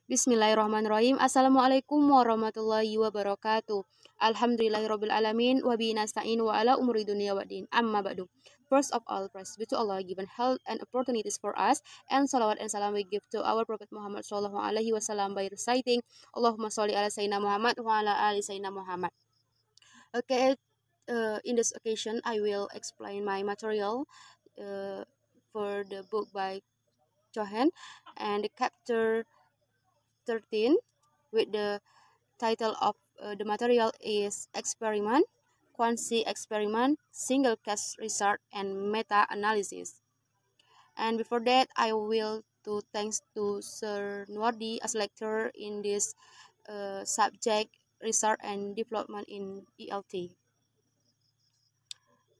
Bismillahirrahmanirrahim. Assalamualaikum warahmatullahi wabarakatuh. Alhamdulillahirabbil alamin wa bihi nasta'in wa ala umuri dunya waddin. Amma ba'du. First of all, praise be to Allah given health and opportunities for us, and salawat and salam we give to our Prophet Muhammad sallallahu alaihi wasallam by reciting Allahumma sholli ala sayyidina Muhammad wa ala ali sayyidina Muhammad. Okay, in this occasion I will explain my material for the book by Cohen, and the chapter 13 with the title of the material is Experiment, Quasi-Experiment, Single Case Research, and Meta-Analysis. And before that, I will do thanks to Sir Nwardi as lecturer in this subject, Research and Development in ELT.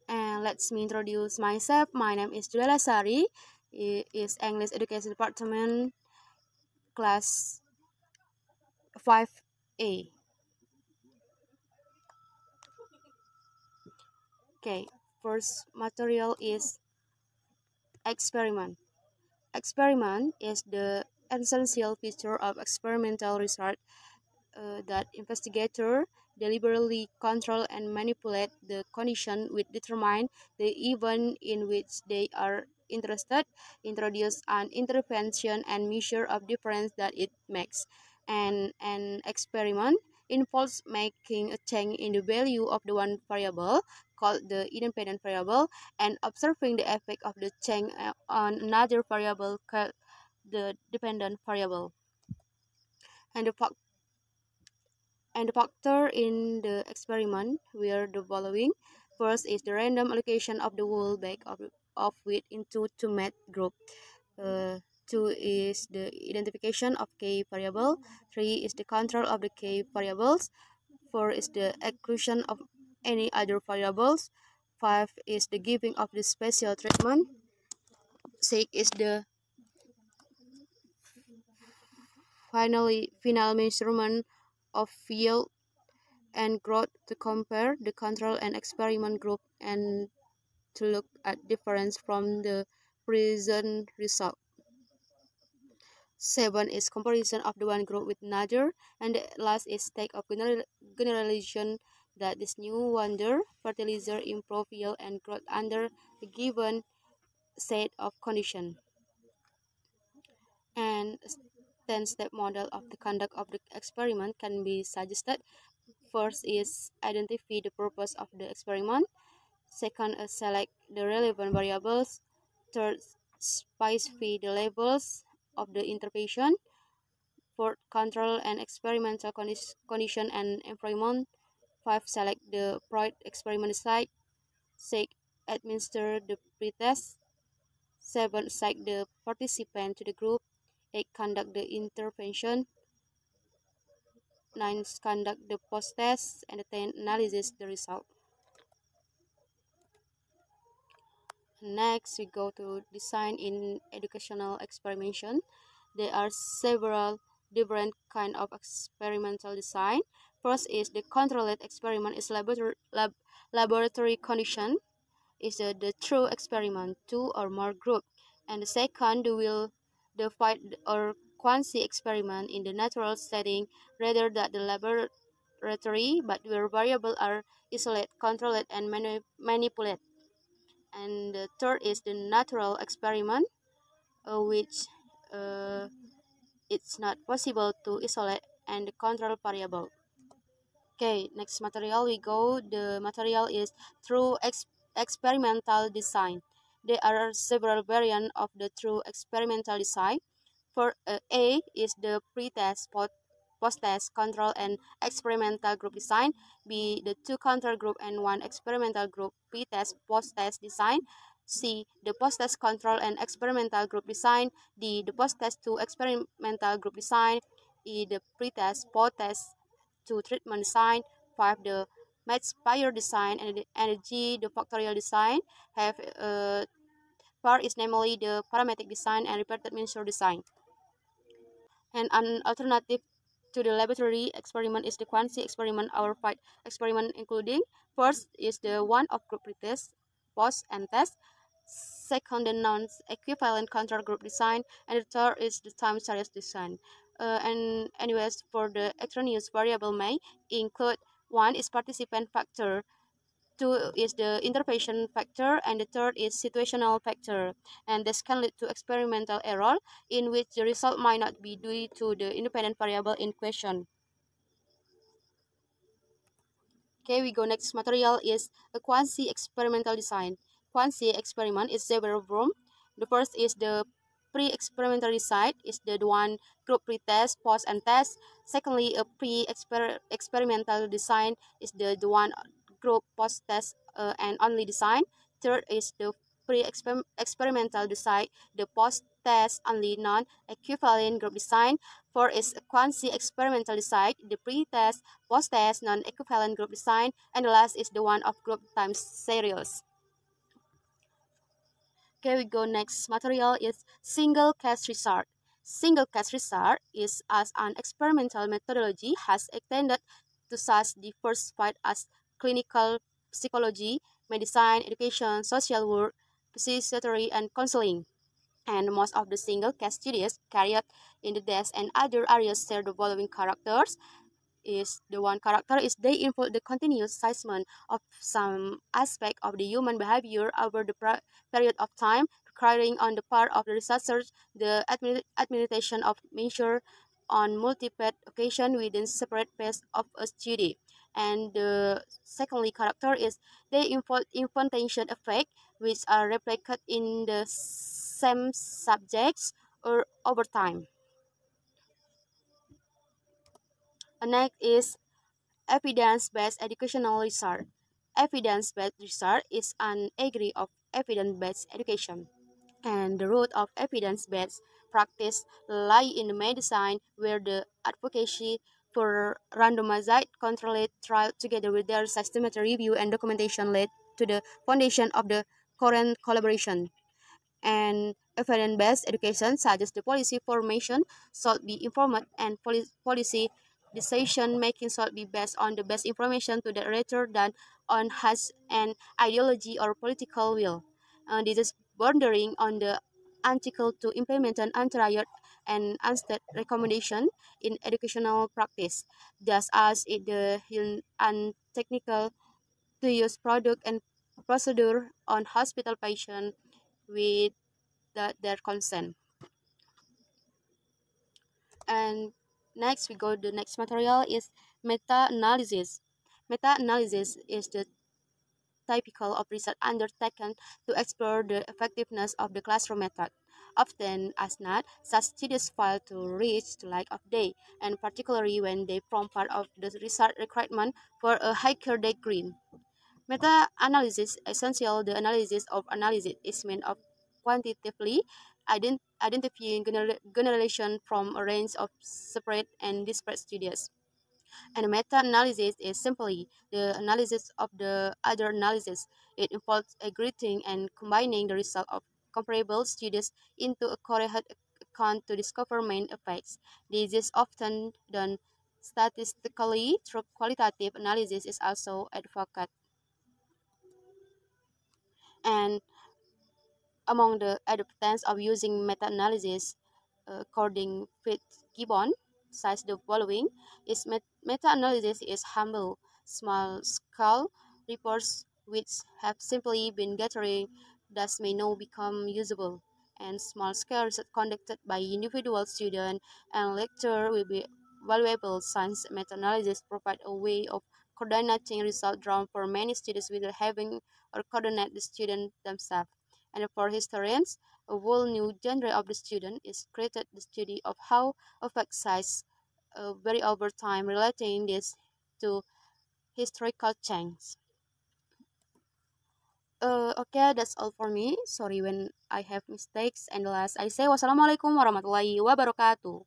And let me introduce myself. My name is Sari. It is English Education Department, class 5A. Okay, first material is experiment. Experiment is the essential feature of experimental research that investigators deliberately control and manipulate the condition which determine the event in which they are interested, introduce an intervention, and measure of difference that it makes. And an experiment involves making a change in the value of the one variable called the independent variable and observing the effect of the change on another variable called the dependent variable. And the factor in the experiment were the following. First is the random allocation of the whole bag of wheat into two math groups. Two is the identification of k variable. Three is the control of the k variables. Four is the exclusion of any other variables. Five is the giving of the special treatment. Six is the final measurement of yield and growth to compare the control and experiment group and to look at difference from the present result. 7 is comparison of the one group with another, and the last is take of generalization that this new wonder fertilizer improve yield and growth under a given set of conditions. And 10-step model of the conduct of the experiment can be suggested. First is identify the purpose of the experiment. Second, select the relevant variables. Third, specify the levels of the intervention. Fourth, control and experimental condition and environment. 5, select the right experiment site. 6, administer the pretest. 7, assign the participant to the group. 8, conduct the intervention. 9, conduct the post-test. And 10, analysis the result. Next, we go to design in educational experimentation. There are several different kind of experimental design. First is the controlled experiment is laboratory condition is the true experiment, two or more group. And the second will define or quasi-experiment in the natural setting rather than the laboratory, but where variables are isolated, controlled, and manipulated. And the third is the natural experiment, which it's not possible to isolate and the control variable. Okay, next material we go. The material is true experimental design. There are several variants of the true experimental design. For A is the pre-test, post-test, control, and experimental group design. B, the two control group and one experimental group, pre-test, post-test design. C, the post-test control and experimental group design. D, the post-test to experimental group design. E, the pre-test, post-test to treatment design. 5, the match-pair design. And G, the factorial design. Have part is namely the parametric design and repeated measure design. And an alternative to the laboratory experiment is the quasi-experiment or fight experiment, including first is the one of group pretest, post, and test. Second, the non-equivalent control group design, and the third is the time series design. and anyways for the extraneous variable may include: one is participant factor, two is the intervention factor, and the third is situational factor. And this can lead to experimental error in which the result might not be due to the independent variable in question. Okay, we go next material is a quasi-experimental design. Quasi-experiment is several from. The first is the pre-experimental design, is the one group pre-test, post and test. Secondly, a pre-experimental design is the one group post-test and only design. Third is the pre-experimental design, the post-test only non-equivalent group design. Four is a quasi-experimental design, the pre-test, post-test, non-equivalent group design, and the last is the one of group times series. Okay, we go next material is single case research. Single case research is as an experimental methodology has extended to such diverse fields as clinical psychology, medicine, education, social work, psychiatry, and counseling. And most of the single case studies carried in the desk and other areas share the following characters: is the one character is they involve the continuous assessment of some aspect of the human behavior over the period of time, requiring on the part of the researchers the administration of measure on multiple occasions within separate phase of a study. And the secondly character is they involve infantation effect, which are replicated in the same subjects or over time. And next is evidence-based educational research. Evidence-based research is an degree of evidence-based education, and the root of evidence-based practice lie in the medicine, where the advocacy for randomized controlled trial together with their systematic review and documentation led to the foundation of the current collaboration. And evidence-based education suggests the policy formation should be informed and policy decision making should be based on the best information to the rather than on has an ideology or political will. This is bordering on the unethical to implement an anti-riot and unstated recommendation in educational practice, just as it the untechnical to use product and procedure on hospital patient with their consent. And next we go the next material is meta-analysis. Meta-analysis is the typical of research undertaken to explore the effectiveness of the classroom method. Often as not, such studies fail to reach the light of day, and particularly when they form part of the research requirement for a higher degree. Meta-analysis essential the analysis of analysis is meant of quantitatively identifying generalization from a range of separate and disparate studies. And meta-analysis is simply the analysis of the other analysis. It involves aggregating and combining the result of comparable studies into a correct account to discover main effects. This is often done statistically through qualitative analysis is also advocated. And among the advantages of using meta-analysis, according Fitzgibbon, says the following: is meta-analysis is humble, small-scale reports which have simply been gathering thus may now become usable, and small-scale research conducted by individual students and lecturers will be valuable since meta-analysis provide a way of coordinating results drawn for many students without having or coordinate the students themselves. And for historians, a whole new genre of the student is created the study of how effect size vary over time, relating this to historical change. Okay, that's all for me. Sorry when I have mistakes. And last, I say wassalamualaikum warahmatullahi wabarakatuh.